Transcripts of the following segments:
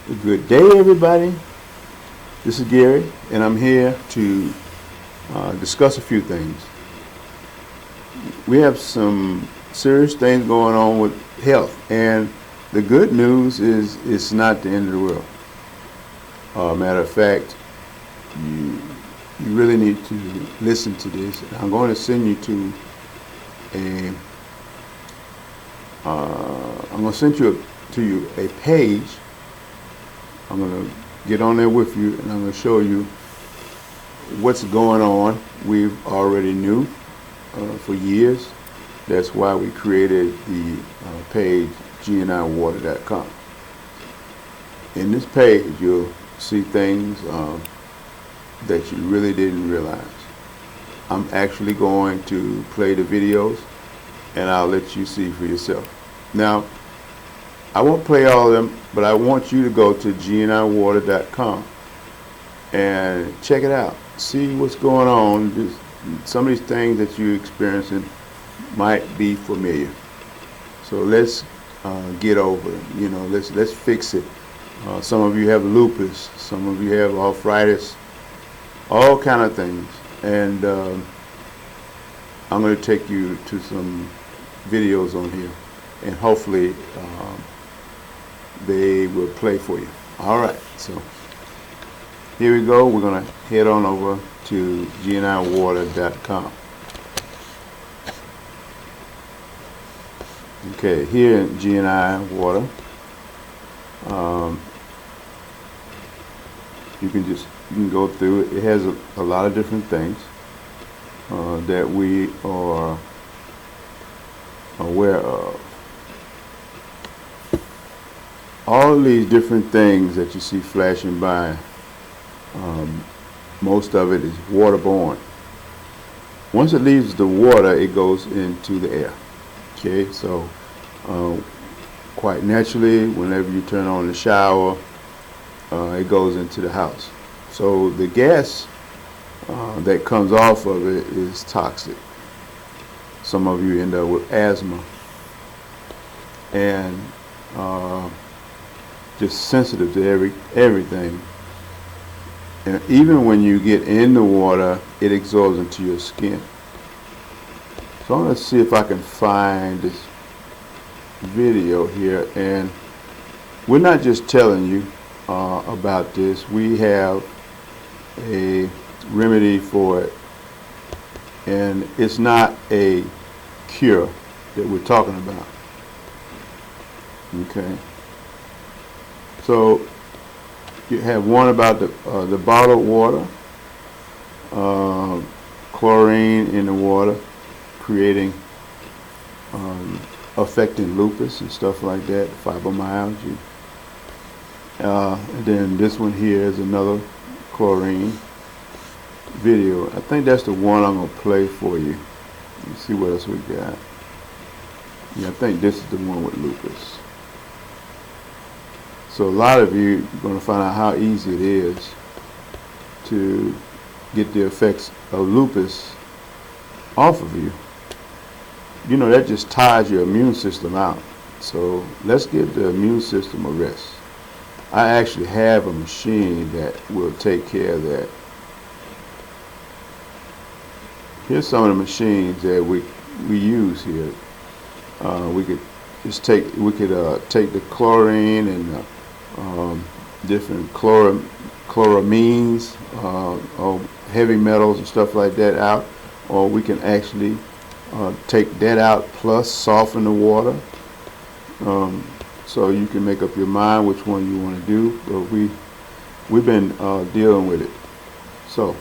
Good day, everybody. This is Gary, and I'm here to discuss a few things. We have some serious things going on with health, and the good news is it's not the end of the world. Matter of fact, you really need to listen to this. I'm going to send you to I'm going to send you a page. I'm going to get on there with you, and I'm going to show you what's going on. We've already knew for years. That's why we created the page gniwater.com. In this page, you'll see things that you really didn't realize. I'm actually going to play the videos, and I'll let you see for yourself. Now, I won't play all of them, but I want you to go to gniwater.com and check it out. See what's going on. Some of these things that you're experiencing might be familiar. So let's get over it. You know, let's fix it. Some of you have lupus. Some of you have arthritis. All kind of things. And I'm going to take you to some videos on here, and hopefully they will play for you. All right, so here we go. We're going to head on over to gniwater.com. Okay, here in GNI Water, you can go through it. It has a lot of different things that we are aware of. All of these different things that you see flashing by, most of it is waterborne. Once it leaves the water, it goes into the air. Okay, so quite naturally, whenever you turn on the shower, it goes into the house. So the gas that comes off of it is toxic. Some of you end up with asthma and just sensitive to everything. And even when you get in the water, it absorbs into your skin. So I'm going to see if I can find this video here. And we're not just telling you about this. We have a remedy for it. And it's not a cure that we're talking about. Okay. So you have one about the bottled water, chlorine in the water, creating, affecting lupus and stuff like that, fibromyalgia. And then this one here is another chlorine video. I think that's the one I'm going to play for you. Let's see what else we got. Yeah, I think this is the one with lupus. So a lot of you are going to find out how easy it is to get the effects of lupus off of you. You know, that just tires your immune system out. So let's give the immune system a rest. I actually have a machine that will take care of that. Here's some of the machines that we use here. We could take the chlorine and different chloramines, or heavy metals and stuff like that out, or we can actually take that out plus soften the water. So you can make up your mind which one you want to do, but we've been dealing with it. So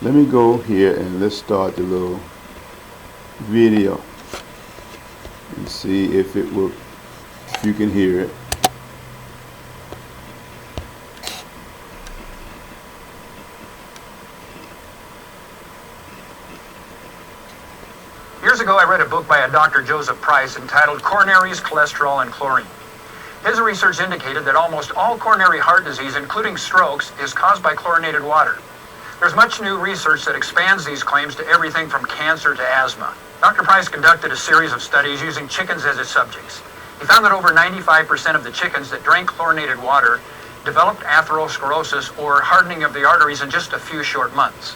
let me go here and let's start the little video and see if you can hear it. Years ago, I read a book by a Dr. Joseph Price entitled Coronaries, Cholesterol, and Chlorine. His research indicated that almost all coronary heart disease, including strokes, is caused by chlorinated water. There's much new research that expands these claims to everything from cancer to asthma. Dr. Price conducted a series of studies using chickens as his subjects. He found that over 95% of the chickens that drank chlorinated water developed atherosclerosis, or hardening of the arteries, in just a few short months.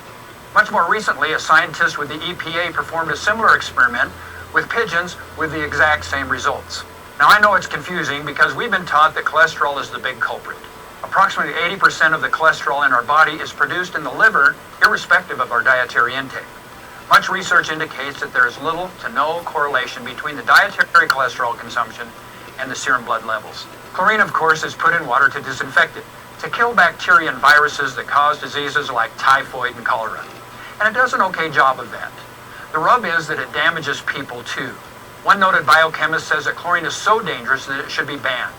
Much more recently, a scientist with the EPA performed a similar experiment with pigeons with the exact same results. Now, I know it's confusing because we've been taught that cholesterol is the big culprit. Approximately 80% of the cholesterol in our body is produced in the liver, irrespective of our dietary intake. Much research indicates that there is little to no correlation between the dietary cholesterol consumption and the serum blood levels. Chlorine, of course, is put in water to disinfect it, to kill bacteria and viruses that cause diseases like typhoid and cholera. And it does an okay job of that. The rub is that it damages people too. One noted biochemist says that chlorine is so dangerous that it should be banned.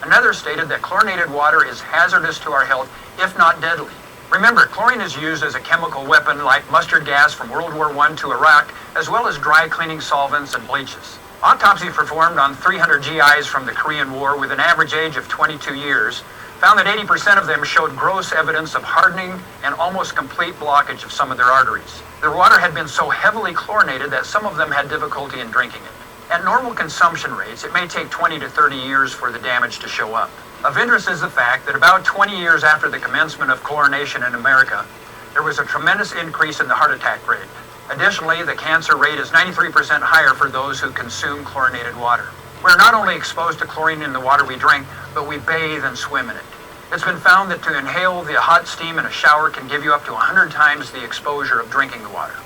Another stated that chlorinated water is hazardous to our health, if not deadly. Remember, chlorine is used as a chemical weapon like mustard gas from World War I to Iraq, as well as dry cleaning solvents and bleaches. Autopsies performed on 300 GIs from the Korean War with an average age of 22 years found that 80% of them showed gross evidence of hardening and almost complete blockage of some of their arteries. Their water had been so heavily chlorinated that some of them had difficulty in drinking it. At normal consumption rates, it may take 20 to 30 years for the damage to show up. Of interest is the fact that about 20 years after the commencement of chlorination in America, there was a tremendous increase in the heart attack rate. Additionally, the cancer rate is 93% higher for those who consume chlorinated water. We're not only exposed to chlorine in the water we drink, but we bathe and swim in it. It's been found that to inhale the hot steam in a shower can give you up to 100 times the exposure of drinking the water.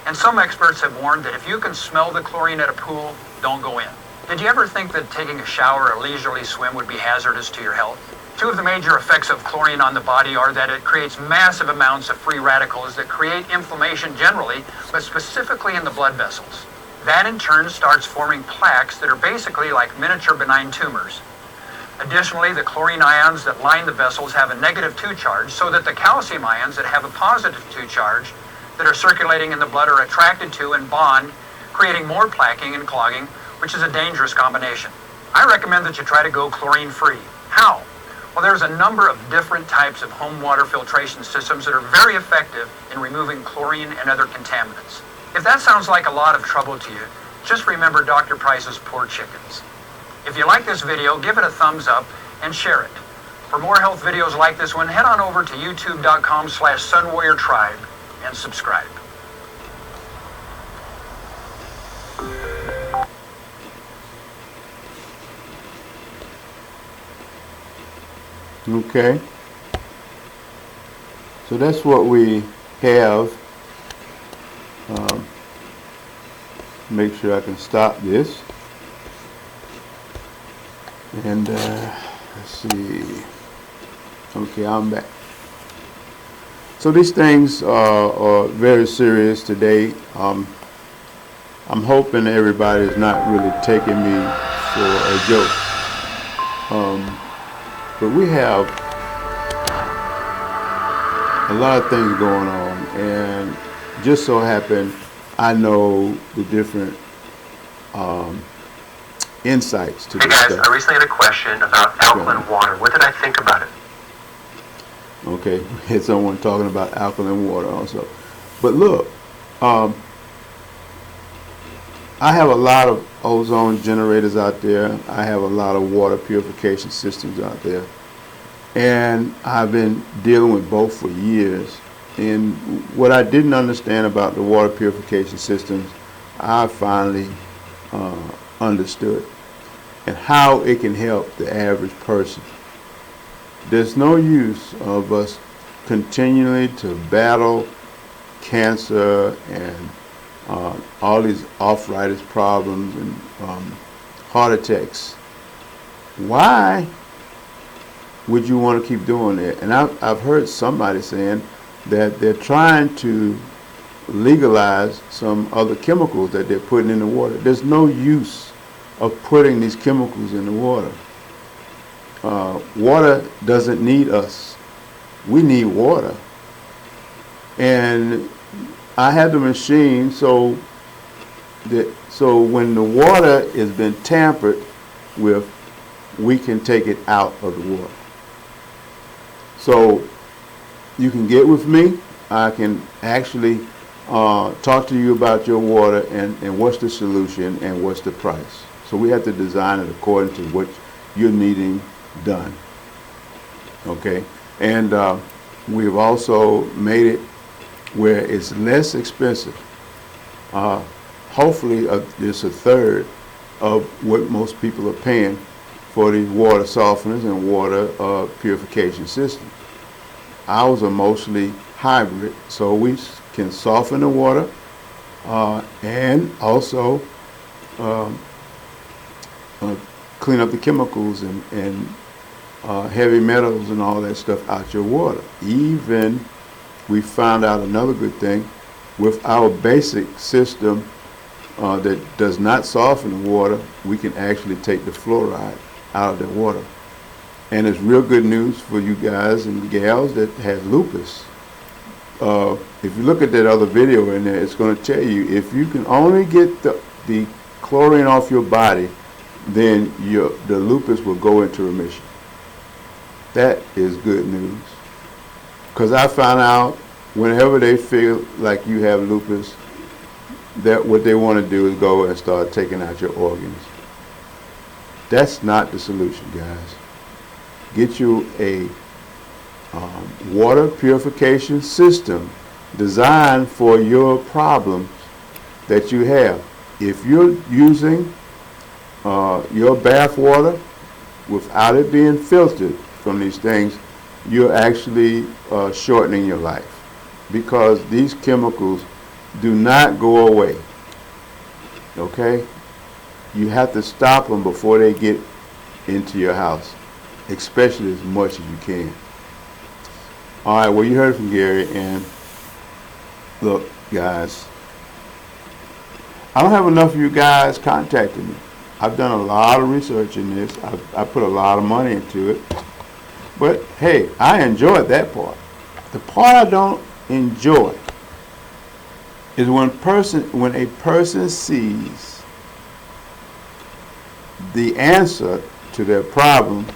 And some experts have warned that if you can smell the chlorine at a pool, don't go in. Did you ever think that taking a shower or leisurely swim would be hazardous to your health? Two of the major effects of chlorine on the body are that it creates massive amounts of free radicals that create inflammation generally, but specifically in the blood vessels. That in turn starts forming plaques that are basically like miniature benign tumors. Additionally, the chlorine ions that line the vessels have a -2 charge, so that the calcium ions that have a +2 charge that are circulating in the blood are attracted to and bond, creating more plaquing and clogging, which is a dangerous combination. I recommend that you try to go chlorine-free. How? Well, there's a number of different types of home water filtration systems that are very effective in removing chlorine and other contaminants. If that sounds like a lot of trouble to you, just remember Dr. Price's Poor Chickens. If you like this video, give it a thumbs up and share it. For more health videos like this one, head on over to youtube.com/sunwarriortribe and subscribe. Okay. So that's what we have. Make sure I can stop this. And let's see. Okay, I'm back. So these things are very serious today. I'm hoping everybody is not really taking me for a joke. But we have a lot of things going on, and just so happen I know the different insights to Hey this guys, stuff. I recently had a question about alkaline water. What did I think about it? Okay, we had someone talking about alkaline water also. But look, I have a lot of ozone generators out there. I have a lot of water purification systems out there. And I've been dealing with both for years. And what I didn't understand about the water purification systems, I finally understood. And how it can help the average person. There's no use of us continually to battle cancer and all these arthritis problems and heart attacks. Why would you want to keep doing that? And I've heard somebody saying that they're trying to legalize some other chemicals that they're putting in the water. There's no use of putting these chemicals in the water. Water doesn't need us. We need water. And I have the machine so when the water has been tampered with, we can take it out of the water. So you can get with me. I can actually talk to you about your water and what's the solution and what's the price. So we have to design it according to what you're needing done. Okay, and we've also made it where it's less expensive. Hopefully, it's a third of what most people are paying for the water softeners and water purification system. Ours are mostly hybrid, so we can soften the water and also clean up the chemicals and heavy metals and all that stuff out your water. Even we found out another good thing with our basic system that does not soften the water, we can actually take the fluoride out of the water. And it's real good news for you guys and gals that have lupus. If you look at that other video in there, it's going to tell you if you can only get the chlorine off your body, then the lupus will go into remission. That is good news. Because I found out whenever they feel like you have lupus, that what they want to do is go and start taking out your organs. That's not the solution, guys. Get you a water purification system designed for your problems that you have. If you're using your bath water without it being filtered from these things, you're actually shortening your life, because these chemicals do not go away. Okay? You have to stop them before they get into your house, especially as much as you can. All right, well, you heard from Gary, and look, guys, I don't have enough of you guys contacting me. I've done a lot of research in this. I put a lot of money into it. But, hey, I enjoyed that part. The part I don't enjoy is when a person sees the answer to their problem,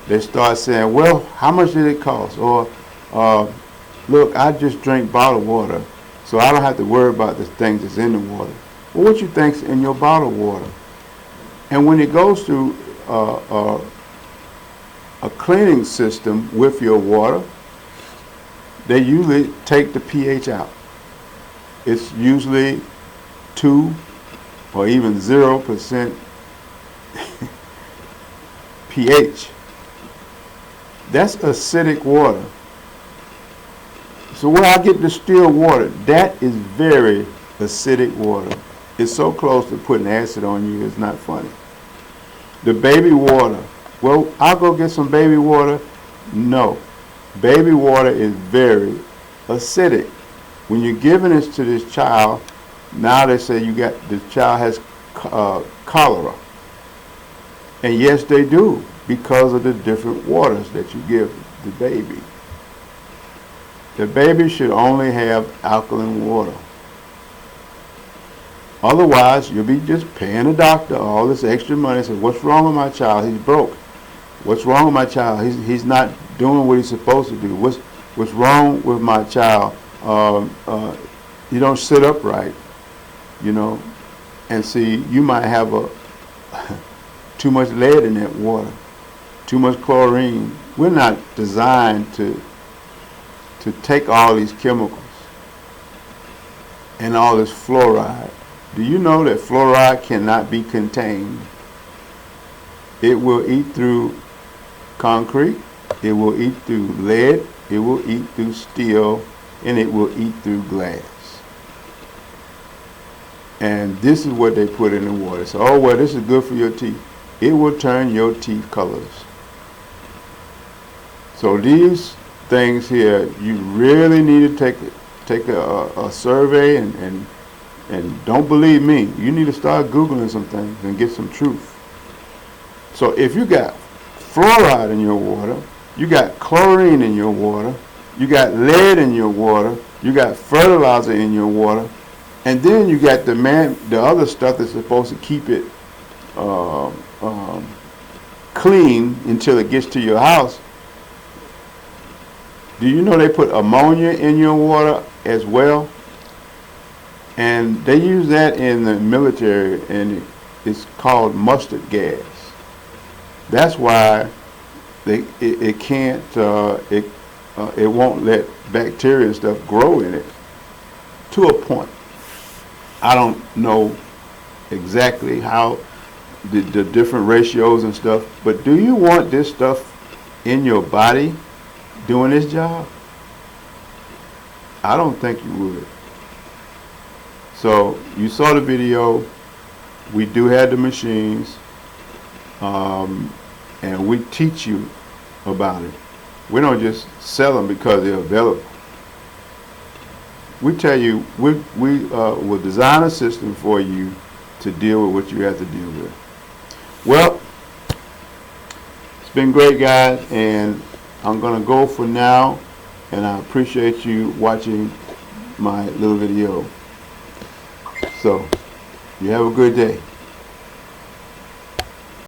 they start saying, well, how much did it cost? Or, look, I just drink bottled water, so I don't have to worry about the things that's in the water. Well, what you think's in your bottled water? And when it goes through a cleaning system with your water, they usually take the pH out. It's usually 2 or even 0% pH. That's acidic water. So where I get distilled water, that is very acidic water. It's so close to putting acid on you, it's not funny. The baby water, well, I'll go get some baby water. No, baby water is very acidic. When you're giving this to this child, now they say the child has cholera. And yes, they do, because of the different waters that you give the baby. The baby should only have alkaline water. Otherwise, you'll be just paying the doctor all this extra money. Say, what's wrong with my child? He's broke. What's wrong with my child? He's not doing what he's supposed to do. What's wrong with my child? You don't sit upright, you know. And see, you might have too much lead in that water, too much chlorine. We're not designed to take all these chemicals and all this fluoride. Do you know that fluoride cannot be contained? It will eat through concrete, it will eat through lead, it will eat through steel, and it will eat through glass. And this is what they put in the water. So, oh, well, this is good for your teeth. It will turn your teeth colors. So these things here, you really need to take a survey and don't believe me. You need to start Googling some things and get some truth. So if you got fluoride in your water, you got chlorine in your water, you got lead in your water, you got fertilizer in your water, and then you got the other stuff that's supposed to keep it clean until it gets to your house. Do you know they put ammonia in your water as well? And they use that in the military, and it's called mustard gas. That's why it can't, it won't let bacteria and stuff grow in it to a point. I don't know exactly how the different ratios and stuff, but do you want this stuff in your body doing this job? I don't think you would. So you saw the video. We do have the machines, and we teach you about it. We don't just sell them because they're available. We tell you, we will design a system for you to deal with what you have to deal with. Well, it's been great, guys, and I'm going to go for now, and I appreciate you watching my little video. So, you have a good day.